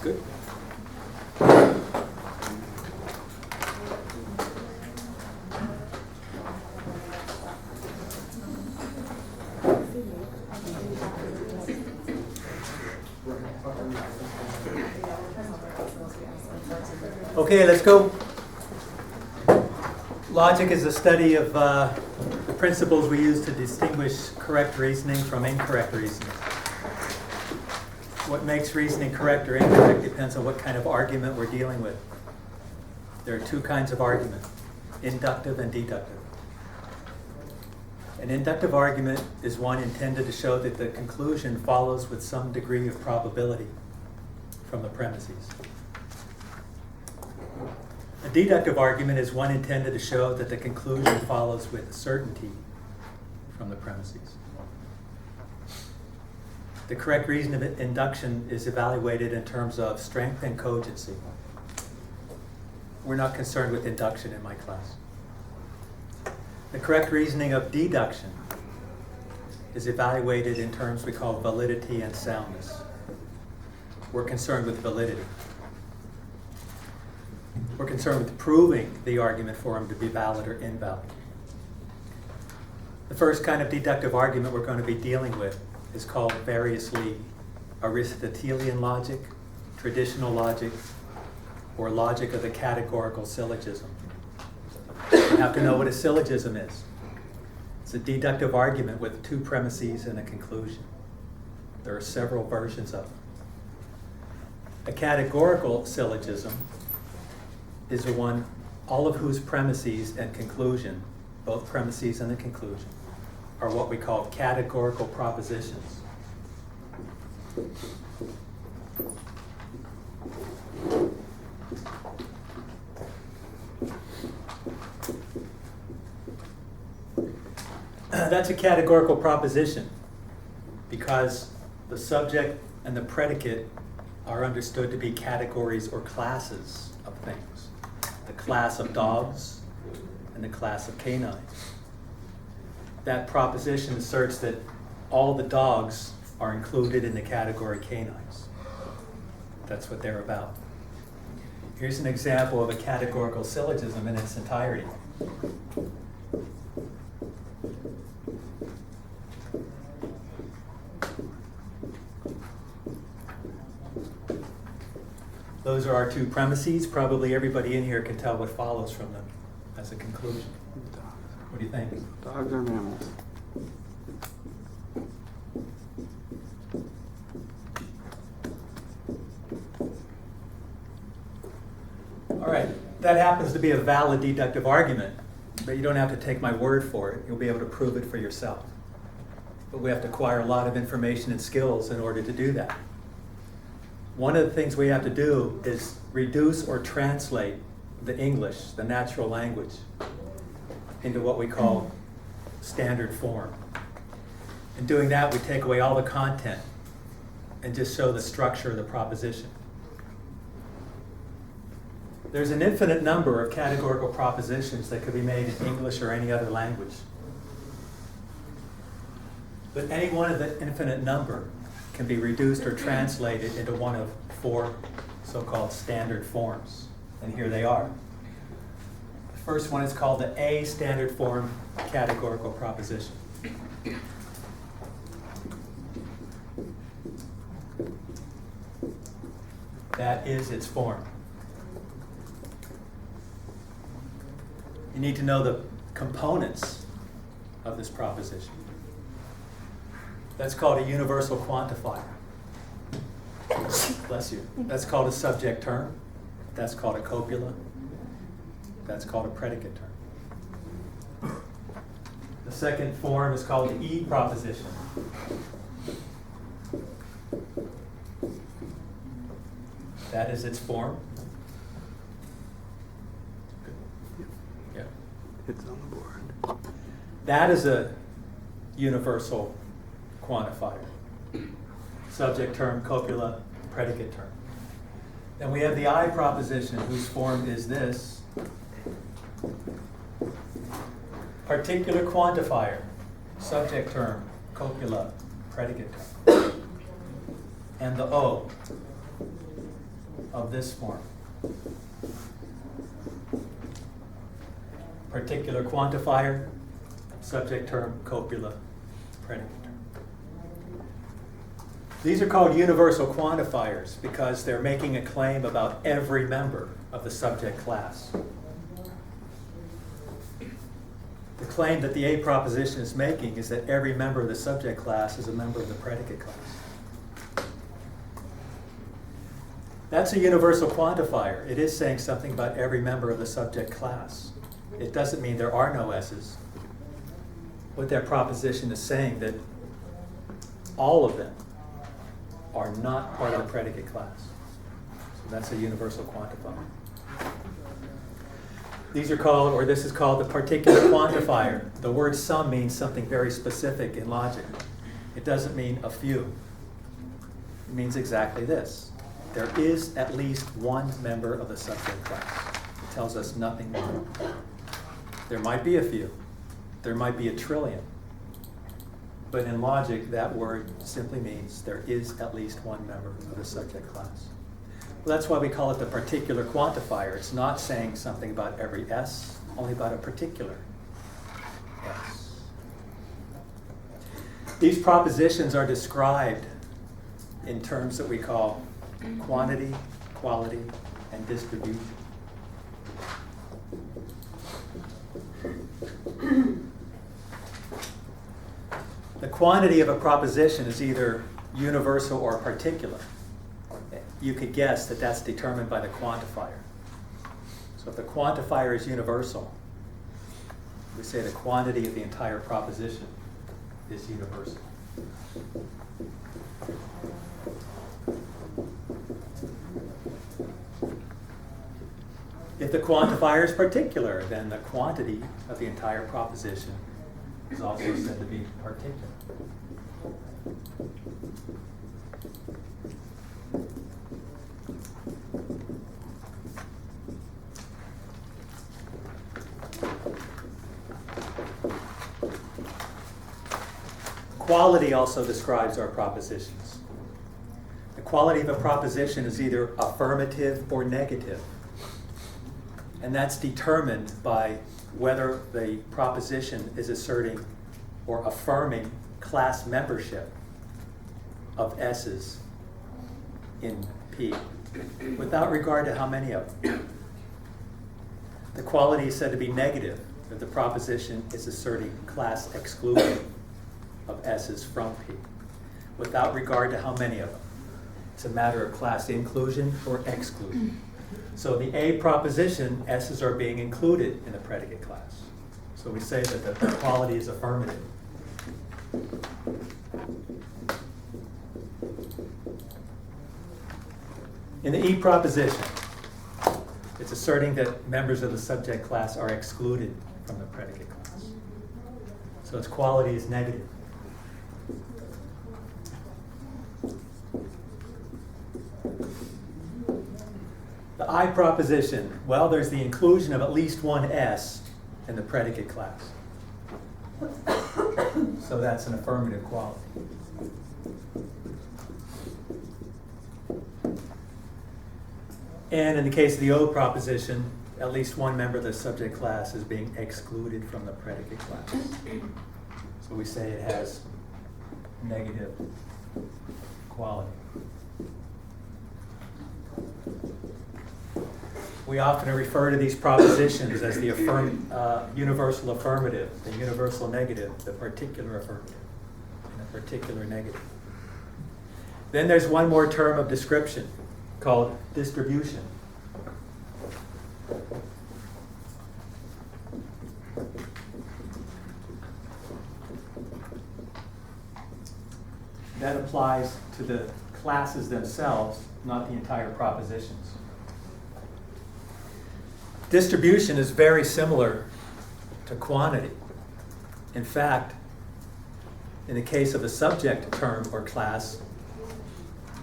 Good. Okay, let's go. Logic is the study of the principles we use to distinguish correct reasoning from incorrect reasoning. What makes reasoning correct or incorrect depends on what kind of argument we're dealing with. There are two kinds of argument, inductive and deductive. An inductive argument is one intended to show that the conclusion follows with some degree of probability from the premises. A deductive argument is one intended to show that the conclusion follows with certainty from the premises. The correct reason of induction is evaluated in terms of strength and cogency. We're not concerned with induction in my class. The correct reasoning of deduction is evaluated in terms we call validity and soundness. We're concerned with validity. We're concerned with proving the argument for them to be valid or invalid. The first kind of deductive argument we're going to be dealing with is called variously Aristotelian logic, traditional logic, or logic of the categorical syllogism. You have to know what a syllogism is. It's a deductive argument with two premises and a conclusion. There are several versions of them. A categorical syllogism is the one all of whose premises and conclusion, both premises and the conclusion, are what we call categorical propositions. That's a categorical proposition because the subject and the predicate are understood to be categories or classes of things. The class of dogs and the class of canines. That proposition asserts that all the dogs are included in the category canines. That's what they're about. Here's an example of a categorical syllogism in its entirety. Those are our two premises. Probably everybody in here can tell what follows from them as a conclusion. What do you think? Dogs are mammals. All right, that happens to be a valid deductive argument, but you don't have to take my word for it. You'll be able to prove it for yourself. But we have to acquire a lot of information and skills in order to do that. One of the things we have to do is reduce or translate the English, the natural language, into what we call standard form. In doing that, we take away all the content and just show the structure of the proposition. There's an infinite number of categorical propositions that could be made in English or any other language. But any one of the infinite number can be reduced or translated into one of four so-called standard forms. And here they are. The first one is called the A standard form categorical proposition. That is its form. You need to know the components of this proposition. That's called a universal quantifier. Bless you. That's called a subject term. That's called a copula. That's called a predicate term. The second form is called the E proposition. That is its form. Yeah. It's on the board. That is a universal quantifier. Subject term, copula, predicate term. Then we have the I proposition, whose form is this. Particular quantifier, subject term, copula, predicate term. And the O, of this form. Particular quantifier, subject term, copula, predicate term. These are called universal quantifiers because they're making a claim about every member of the subject class. The claim that the A proposition is making is that every member of the subject class is a member of the predicate class. That's a universal quantifier. It is saying something about every member of the subject class. It doesn't mean there are no S's. What that proposition is saying that all of them are not part of the predicate class. So that's a universal quantifier. These are called, or this is called the particular quantifier. The word some means something very specific in logic. It doesn't mean a few. It means exactly this. There is at least one member of the subject class. It tells us nothing more. There might be a few. There might be a trillion. But in logic, that word simply means there is at least one member of the subject class. Well, that's why we call it the particular quantifier. It's not saying something about every S, only about a particular S. These propositions are described in terms that we call quantity, quality, and distribution. The quantity of a proposition is either universal or particular. You could guess that that's determined by the quantifier. So if the quantifier is universal, we say the quantity of the entire proposition is universal. If the quantifier is particular, then the quantity of the entire proposition is also said to be particular. Quality also describes our propositions. The quality of a proposition is either affirmative or negative. And that's determined by whether the proposition is asserting or affirming class membership of S's in P, without regard to how many of them. The quality is said to be negative if the proposition is asserting class exclusion of S's from P, without regard to how many of them. It's a matter of class inclusion or exclusion. So the A proposition, S's are being included in the predicate class. So we say that the quality is affirmative. In the E proposition, it's asserting that members of the subject class are excluded from the predicate class. So its quality is negative. The I proposition, well, there's the inclusion of at least one S in the predicate class. So that's an affirmative quality. And in the case of the O proposition, at least one member of the subject class is being excluded from the predicate class. So we say it has negative quality. We often refer to these propositions as the universal affirmative, the universal negative, the particular affirmative, and the particular negative. Then there's one more term of description called distribution. That applies to the classes themselves, not the entire propositions. Distribution is very similar to quantity. In fact, in the case of a subject term or class,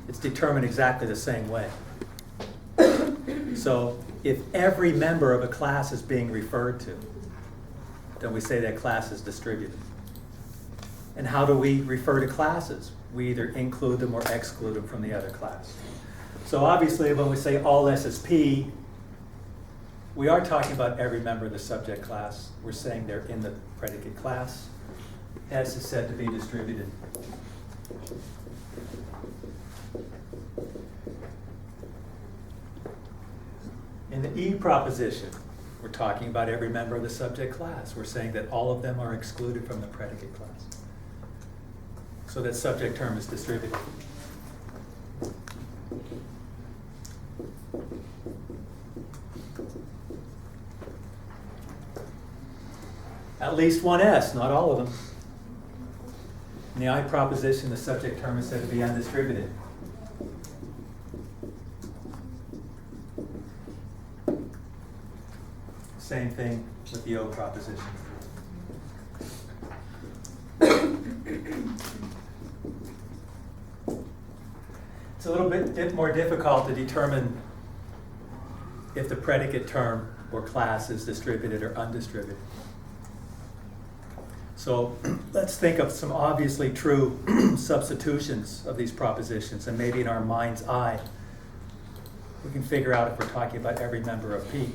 it's determined exactly the same way. So if every member of a class is being referred to, then we say that class is distributed. And how do we refer to classes? We either include them or exclude them from the other class. So obviously, when we say all S is P, we are talking about every member of the subject class. We're saying they're in the predicate class. S is said to be distributed. In the E proposition, we're talking about every member of the subject class. We're saying that all of them are excluded from the predicate class. So that subject term is distributed. At least one S, not all of them. In the I proposition, the subject term is said to be undistributed. Same thing with the O proposition. It's a little bit more difficult to determine if the predicate term or class is distributed or undistributed. So let's think of some obviously true substitutions of these propositions, and maybe in our mind's eye, we can figure out if we're talking about every member of P.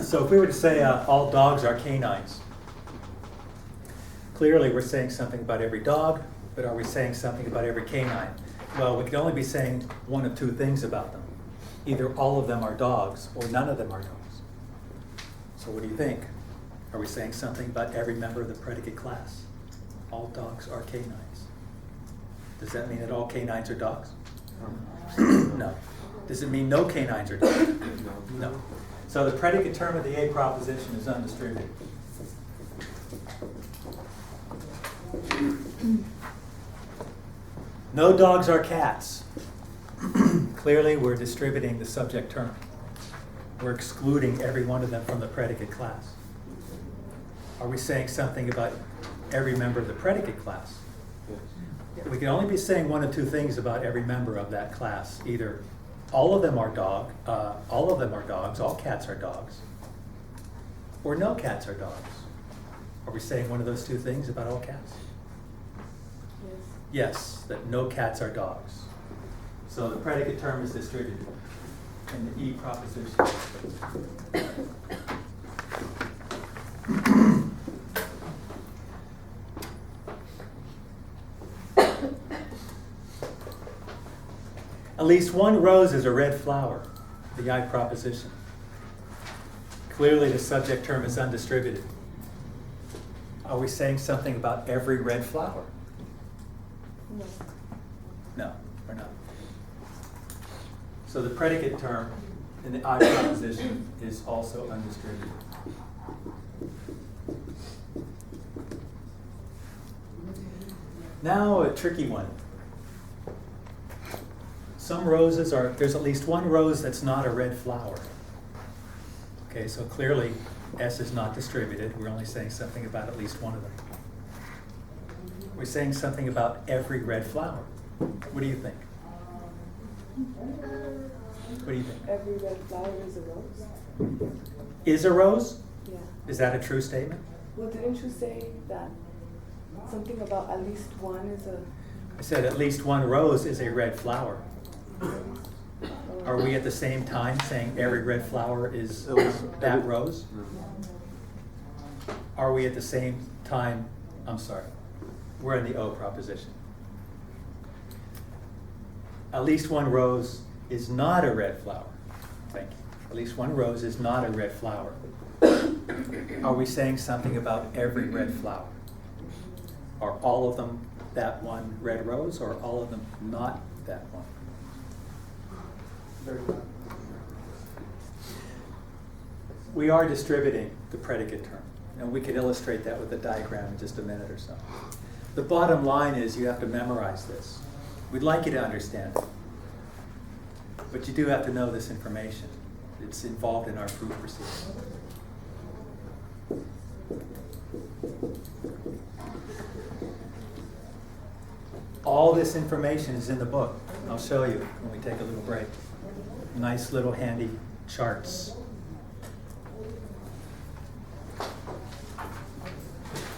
So if we were to say all dogs are canines, clearly we're saying something about every dog, but are we saying something about every canine? Well, we can only be saying one of two things about them. Either all of them are dogs or none of them are dogs. So what do you think? Are we saying something about every member of the predicate class? All dogs are canines. Does that mean that all canines are dogs? No. Does it mean no canines are dogs? No. So the predicate term of the A proposition is undistributed. No dogs are cats. Clearly, we're distributing the subject term. We're excluding every one of them from the predicate class. Are we saying something about every member of the predicate class? Yes. We can only be saying one of two things about every member of that class. Either all of them are dogs, all cats are dogs, or no cats are dogs. Are we saying one of those two things about all cats? Yes. Yes, that no cats are dogs. So the predicate term is distributed in the E proposition. At least one rose is a red flower, the I proposition. Clearly the subject term is undistributed. Are we saying something about every red flower? No. No, we're not. So the predicate term in the I proposition is also undistributed. Now a tricky one. Some roses are, there's at least one rose that's not a red flower. Okay, so clearly S is not distributed. We're only saying something about at least one of them. We're saying something about every red flower. What do you think? What do you think? Every red flower is a rose? Is a rose? Yeah. Is that a true statement? Well, didn't you say that something about at least one is a... I said at least one rose is a red flower. Are we at the same time saying every red flower is that rose? No. Are we at the same time, I'm sorry, we're in the O proposition. At least one rose is not a red flower. Thank you. At least one rose is not a red flower. Are we saying something about every red flower? Are all of them that one red rose, or all of them not that one? We are distributing the predicate term, and we can illustrate that with a diagram in just a minute or so. The bottom line is you have to memorize this. We'd like you to understand it, but you do have to know this information. It's involved in our proof proceedings. All this information is in the book. I'll show you when we take a little break. Nice little handy charts.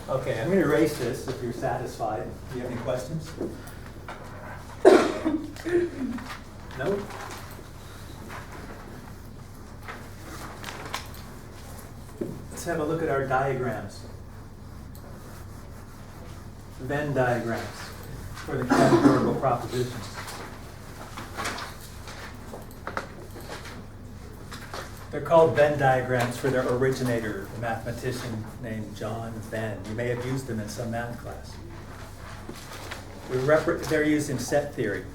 Okay, I'm going to erase this if you're satisfied. Do you have any questions? No? Let's have a look at our diagrams. Venn diagrams for the categorical propositions. They're called Venn diagrams for their originator, a mathematician named John Venn. You may have used them in some math class. They're used in set theory,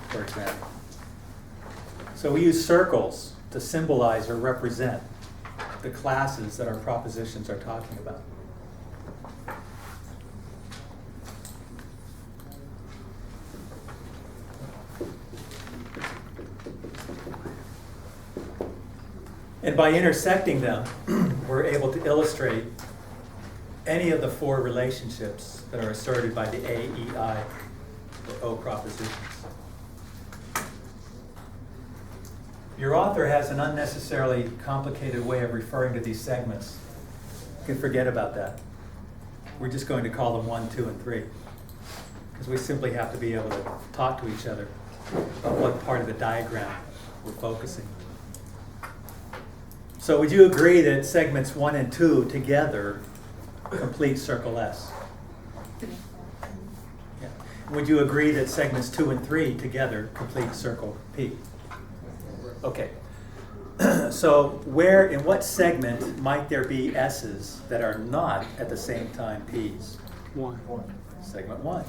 for example. So we use circles to symbolize or represent the classes that our propositions are talking about. And by intersecting them, we're able to illustrate any of the four relationships that are asserted by the A, E, I, or O propositions. Your author has an unnecessarily complicated way of referring to these segments. You can forget about that. We're just going to call them 1, 2, and 3. Because we simply have to be able to talk to each other about what part of the diagram we're focusing. So would you agree that segments 1 and 2 together complete circle S? Yeah. Would you agree that segments 2 and 3 together complete circle P? Okay. So in what segment might there be S's that are not at the same time P's? 1. Segment 1.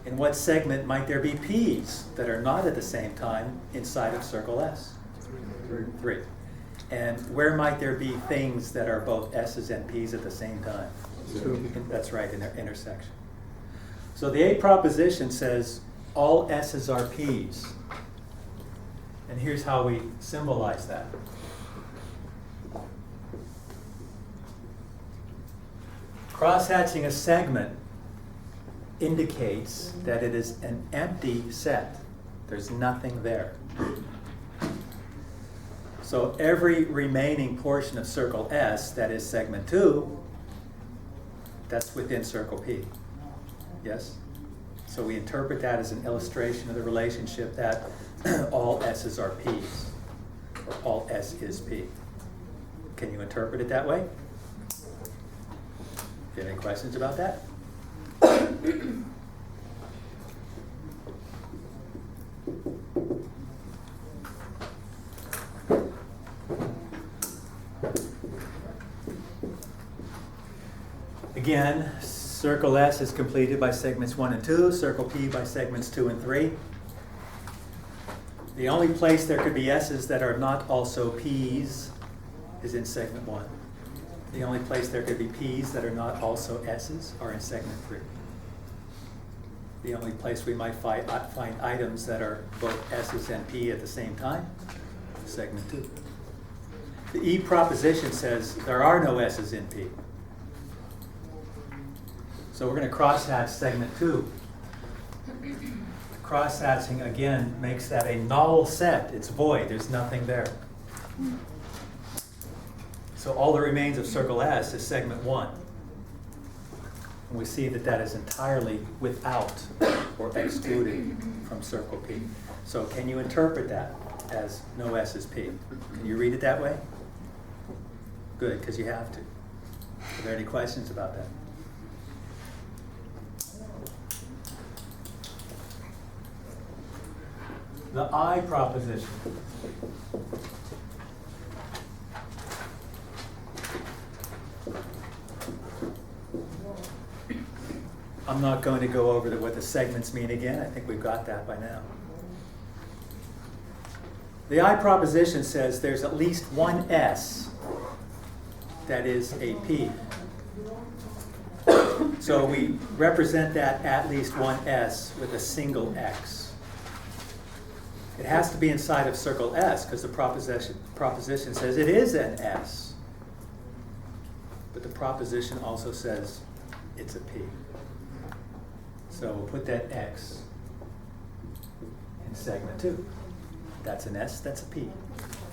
In what segment might there be P's that are not at the same time inside of circle S? 3. And where might there be things that are both S's and P's at the same time? 2. That's right, in their intersection. So the A proposition says all S's are P's. And here's how we symbolize that. Crosshatching a segment indicates that it is an empty set. There's nothing there. So every remaining portion of circle S, that is segment 2, that's within circle P. Yes? So we interpret that as an illustration of the relationship that all S's are P's, or all S is P. Can you interpret it that way? Do you have any questions about that? Again, circle S is completed by segments 1 and 2, circle P by segments 2 and 3. The only place there could be S's that are not also P's is in segment 1. The only place there could be P's that are not also S's are in segment 3. The only place we might find items that are both S's and P at the same time is segment 2. The E proposition says there are no S's in P. So we're going to crosshatch segment 2. Crosshatching again makes that a null set. It's void. There's nothing there. So all that remains of circle S is segment 1. And we see that that is entirely without or excluded from circle P. So can you interpret that as no S is P? Can you read it that way? Good, because you have to. Are there any questions about that? The I proposition. I'm not going to go over what the segments mean again. I think we've got that by now. The I proposition says there's at least one S that is a P. So we represent that at least one S with a single X. It has to be inside of circle S because the proposition says it is an S. But the proposition also says it's a P. So we'll put that X in segment 2. That's an S, that's a P.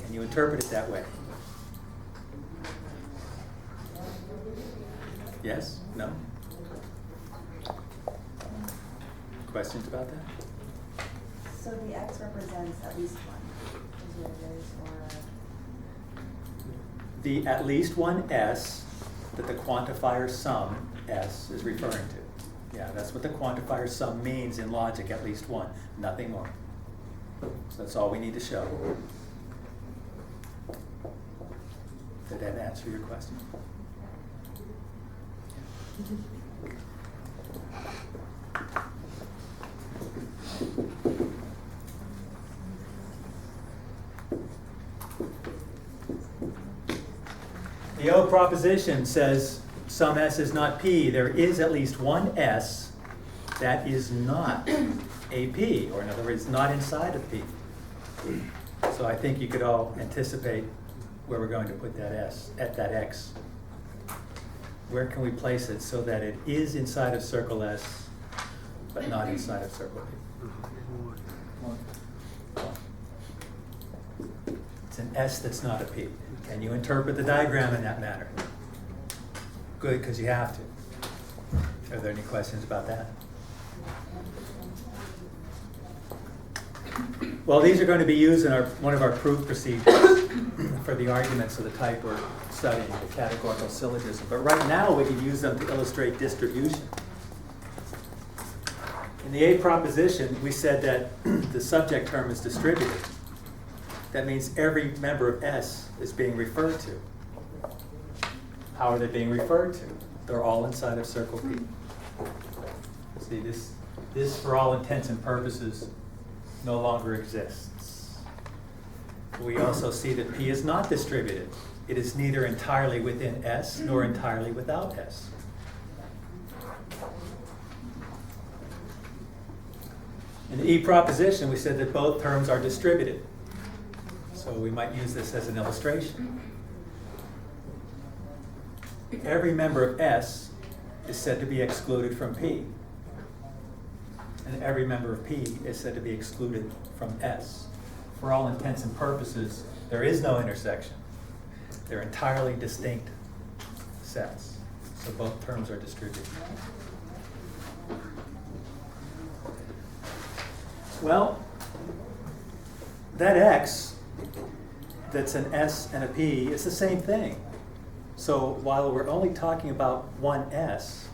Can you interpret it that way? Yes? No? Questions about that? So the X represents at least one, is what it is, or? The at least one S that the quantifier sum S is referring to. Yeah, that's what the quantifier sum means in logic, at least one, nothing more. So that's all we need to show. Did that answer your question? The O proposition says sum S is not P. There is at least one S that is not a P, or in other words, not inside of P. So I think you could all anticipate where we're going to put that S, at that X. Where can we place it so that it is inside of circle S, but not inside of circle P? It's an S that's not a P. Can you interpret the diagram in that manner? Good, because you have to. Are there any questions about that? Well, these are going to be used in one of our proof procedures for the arguments of the type we're studying, the categorical syllogism. But right now, we can use them to illustrate distribution. In the A proposition, we said that the subject term is distributed. That means every member of S is being referred to. How are they being referred to? They're all inside of circle P. See, this for all intents and purposes no longer exists. We also see that P is not distributed. It is neither entirely within S nor entirely without S. In the E proposition, we said that both terms are distributed. So we might use this as an illustration. Every member of S is said to be excluded from P. And every member of P is said to be excluded from S. For all intents and purposes, there is no intersection. They're entirely distinct sets. So both terms are distributed. Well, that X that's an S and a P is the same thing. So while we're only talking about one S,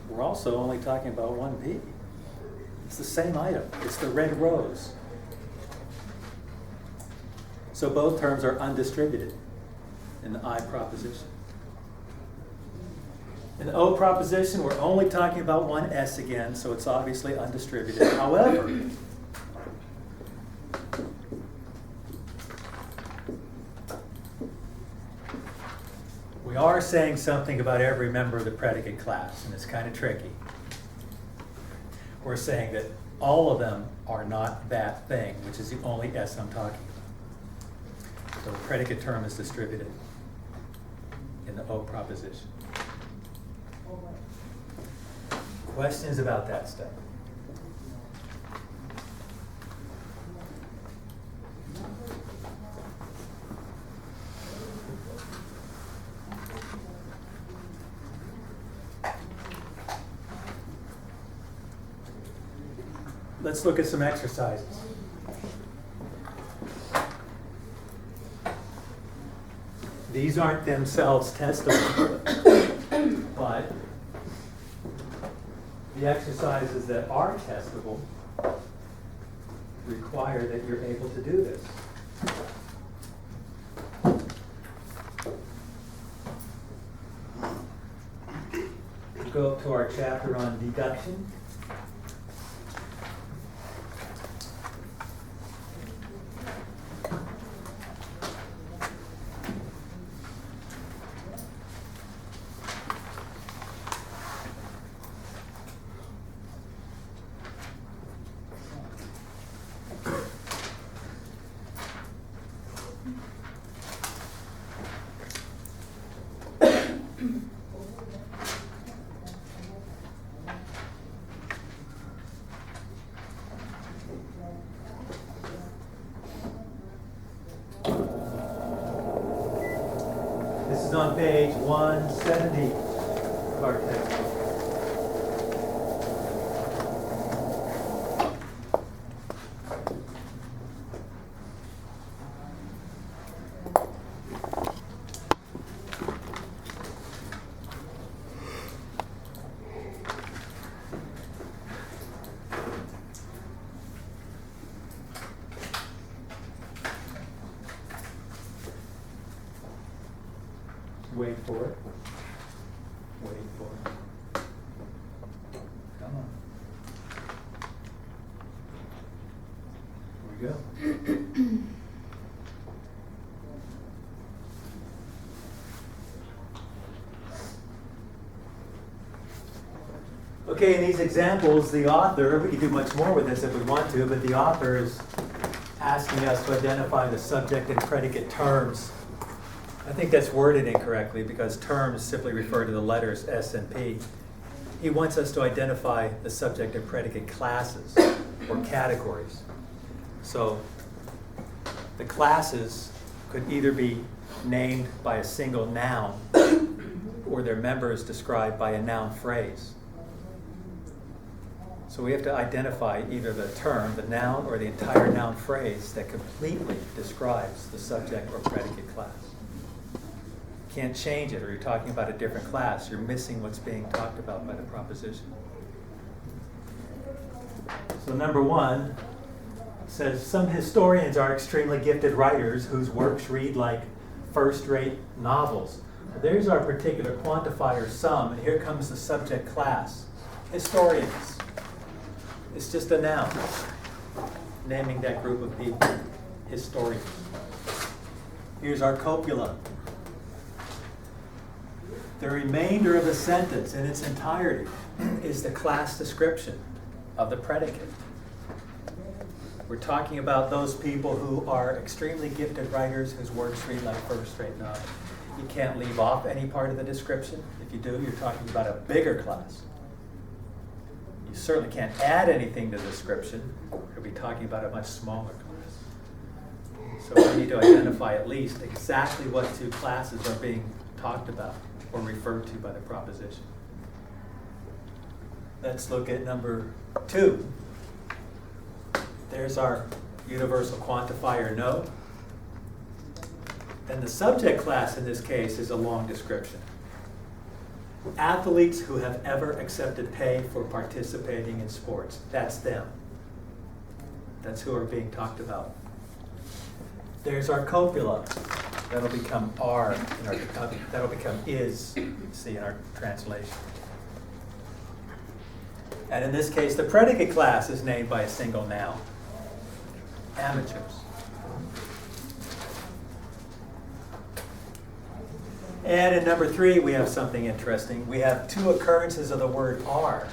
we're also only talking about one P. It's the same item. It's the red rose. So both terms are undistributed in the I proposition. In the O proposition, we're only talking about one S again, so it's obviously undistributed. However, we are saying something about every member of the predicate class, and it's kind of tricky. We're saying that all of them are not that thing, which is the only S I'm talking about. So the predicate term is distributed in the O proposition. Questions about that stuff? Let's look at some exercises. These aren't themselves testable, but the exercises that are testable require that you're able to do this. We'll go up to our chapter on deduction. This is on page 170 of our textbook. wait for it. Wait for it. Come on. Here we go. Okay, in these examples, the author, we could do much more with this if we want to, but the author is asking us to identify the subject and predicate terms. I think that's worded incorrectly because terms simply refer to the letters S and P. He wants us to identify the subject and predicate classes or categories. So the classes could either be named by a single noun or their members described by a noun phrase. So we have to identify either the term, the noun, or the entire noun phrase that completely describes the subject or predicate class. You can't change it, or you're talking about a different class. You're missing what's being talked about by the proposition. So number one says, some historians are extremely gifted writers whose works read like first-rate novels. There's our particular quantifier, some, and here comes the subject class. Historians. It's just a noun, naming that group of people, historians. Here's our copula. The remainder of the sentence in its entirety is the class description of the predicate. We're talking about those people who are extremely gifted writers whose works read like first-rate novels. You can't leave off any part of the description. If you do, you're talking about a bigger class. You certainly can't add anything to the description. You'll be talking about a much smaller class. So we need to identify at least exactly what two classes are being talked about or referred to by the proposition. Let's look at number 2. There's our universal quantifier, no. And the subject class in this case is a long description. Athletes who have ever accepted pay for participating in sports. That's them. That's who are being talked about. There's our copula. That'll become are, in our, that'll become is, see, in our translation. And in this case, the predicate class is named by a single noun. Amateurs. And in number 3, we have something interesting. We have 2 occurrences of the word are.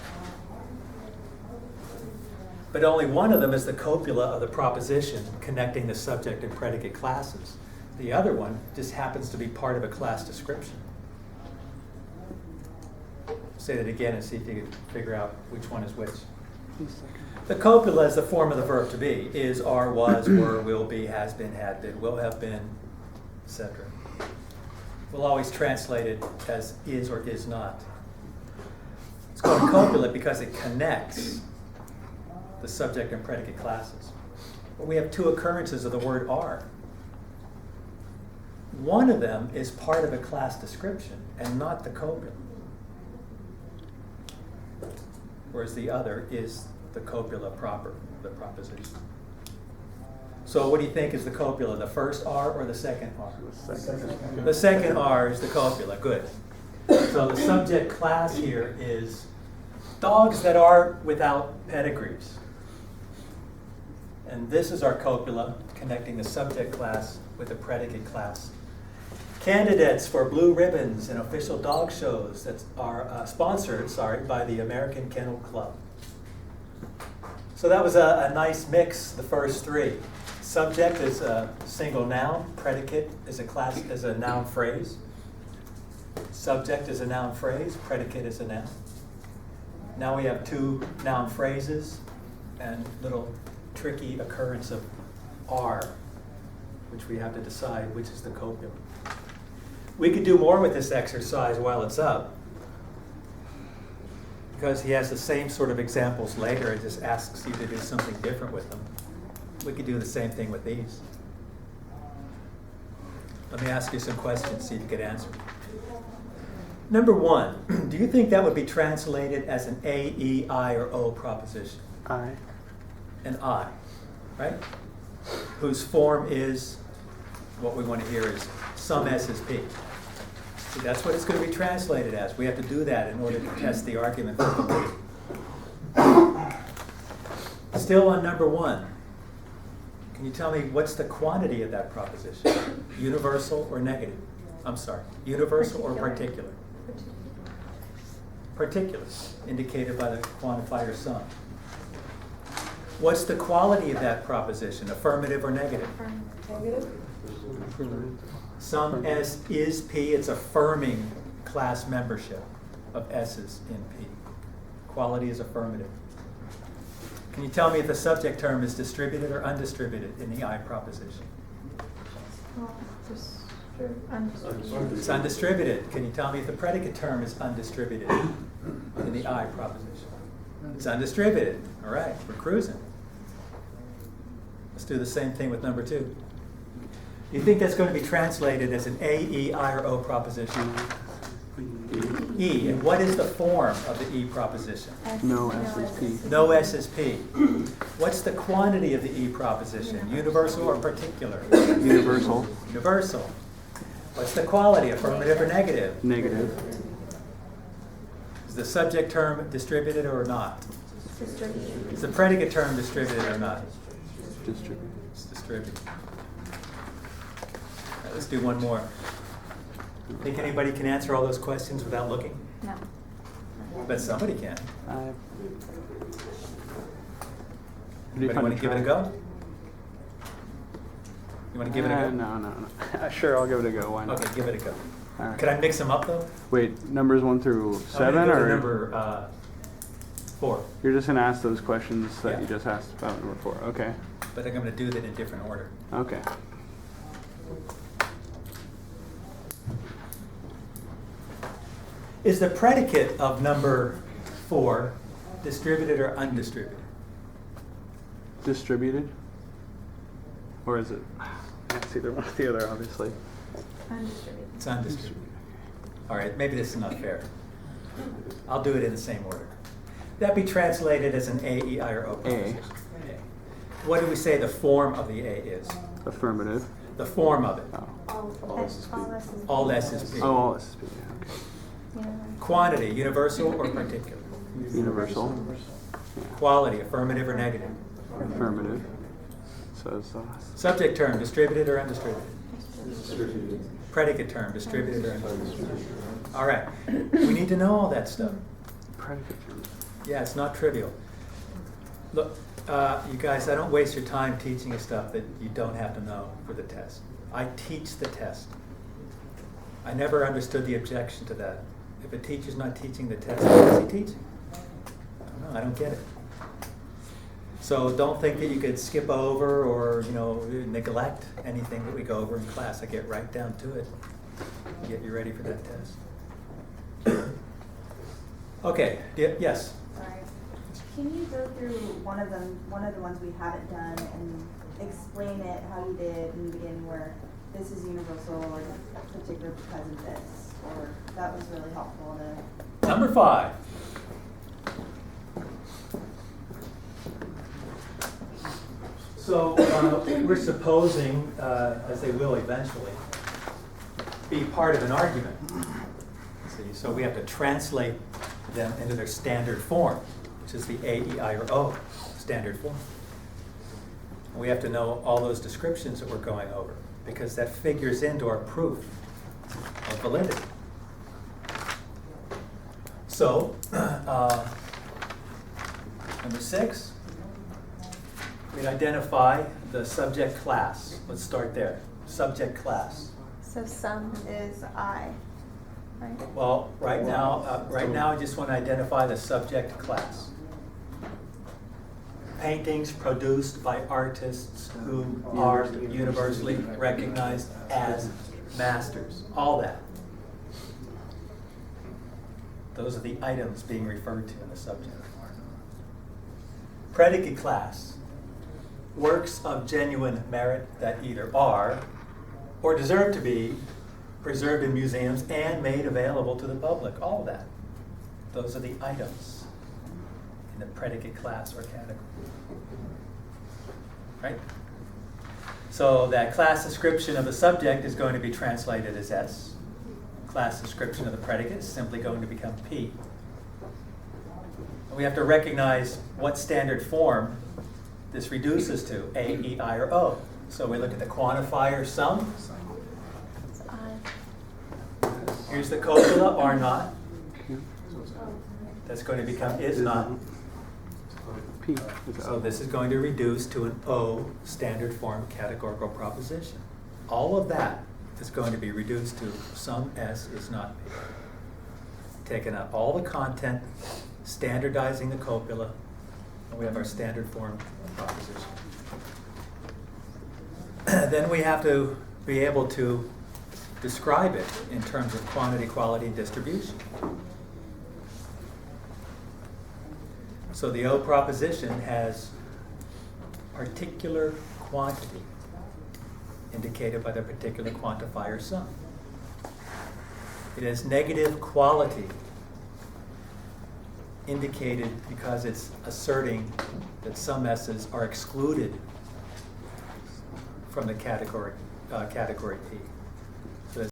But only one of them is the copula of the proposition connecting the subject and predicate classes. The other one just happens to be part of a class description. Say that again and see if you can figure out which one is which. The copula is the form of the verb to be. Is, are, was, were, will be, has been, had been, will have been, etc. We'll always translate it as is or is not. It's called copula because it connects the subject and predicate classes. But we have 2 occurrences of the word are. One of them is part of a class description and not the copula, whereas the other is the copula proper, the proposition. So what do you think is the copula, the first R or the second R? The second R is the copula, good. So the subject class here is dogs that are without pedigrees. And this is our copula, connecting the subject class with the predicate class. Candidates for blue ribbons in official dog shows that are sponsored, by the American Kennel Club. So that was a nice mix, the first 3. Subject is a single noun. Predicate is a noun phrase. Subject is a noun phrase. Predicate is a noun. Now we have 2 noun phrases and little tricky occurrence of are, which we have to decide which is the copula. We could do more with this exercise while it's up, because he has the same sort of examples later. It just asks you to do something different with them. We could do the same thing with these. Let me ask you some questions, see if you can answer. Number 1, do you think that would be translated as an A, E, I, or O proposition? I. An I, right? Whose form is, what we want to hear is some S is P. See, that's what it's going to be translated as. We have to do that in order to test the argument for validity. Still on number 1. Can you tell me what's the quantity of that proposition? Universal or negative? I'm sorry, universal or particular? Particular, indicated by the quantifier some. What's the quality of that proposition, affirmative or negative? Negative? Some S is P, it's affirming class membership of S's in P. Quality is affirmative. Can you tell me if the subject term is distributed or undistributed in the I proposition? It's undistributed. Can you tell me if the predicate term is undistributed in the I proposition? It's undistributed. All right, we're cruising. Let's do the same thing with number 2. Do you think that's going to be translated as an A, E, I, or O proposition? E. And what is the form of the E proposition? No S is P. No S is P. What's the quantity of the E proposition? Universal or particular? Universal. Universal. What's the quality, affirmative or negative? Negative. Is the subject term distributed or not? Distributed. Is the predicate term distributed or not? Distributed. It's distributed. All right, let's do one more. Think anybody can answer all those questions without looking? No. But somebody can. Anybody want to give it a go? You want to give it a go? No. Sure, I'll give it a go. Why not? Okay, give it a go. All right. Could I mix them up though? Wait, numbers 1 through 7, I'm gonna go to or number 4, you're just gonna ask those questions that Yeah. you just asked about number 4? Okay. but I'm going to do that in a different order. Okay. Is the predicate of number 4 distributed or undistributed? Distributed, or is it? It's either one or the other, obviously. Undistributed. It's undistributed. All right, maybe this is not fair. I'll do it in the same order. That'd be translated as an A, E, I, or O proposition. A. What do we say the form of the A is? Affirmative. The form of it. Oh. All S is All S is P. Oh, all S is P. Okay. Quantity, universal or particular? Universal. Quality, affirmative or negative? Affirmative. So it's the last. Subject term, distributed or undistributed? Predicate term, distributed or undistributed? All right, we need to know all that stuff. Predicate term. Yeah, it's not trivial. Look, you guys, I don't waste your time teaching you stuff that you don't have to know for the test. I teach the test. I never understood the objection to that. If a teacher's not teaching the test, what is he teaching? I don't know, I don't get it. So don't think that you could skip over or, neglect anything that we go over in class. I get right down to it. Get you ready for that test. Okay, yes? Sorry. Can you go through one of the ones we haven't done and explain it how you did in the beginning where this is universal or particular because of this? Or that was really helpful to. Number 5. So we're supposing, as they will eventually, be part of an argument. See, so we have to translate them into their standard form, which is the A, E, I, or O standard form. And we have to know all those descriptions that we're going over, because that figures into our proof of validity. So, number 6. We identify the subject class. Let's start there. Subject class. So some is I, right? Well, right now, I just want to identify the subject class. Paintings produced by artists who are universally recognized as masters. All that. Those are the items being referred to in the subject. Predicate class. Works of genuine merit that either are or deserve to be preserved in museums and made available to the public. All of that. Those are the items in the predicate class or category. Right? So that class description of the subject is going to be translated as S. class description of the predicate is simply going to become P. And we have to recognize what standard form this reduces to, A, E, I, or O. So we look at the quantifier sum. Here's the copula, are not. That's going to become is not. P. So this is going to reduce to an O standard form categorical proposition. All of that is going to be reduced to some S is not P. Taking out all the content, standardizing the copula, and we have our standard form proposition. Then we have to be able to describe it in terms of quantity, quality, and distribution. So the O proposition has particular quantity indicated by the particular quantifier sum. It has negative quality indicated because it's asserting that some S's are excluded from the category P.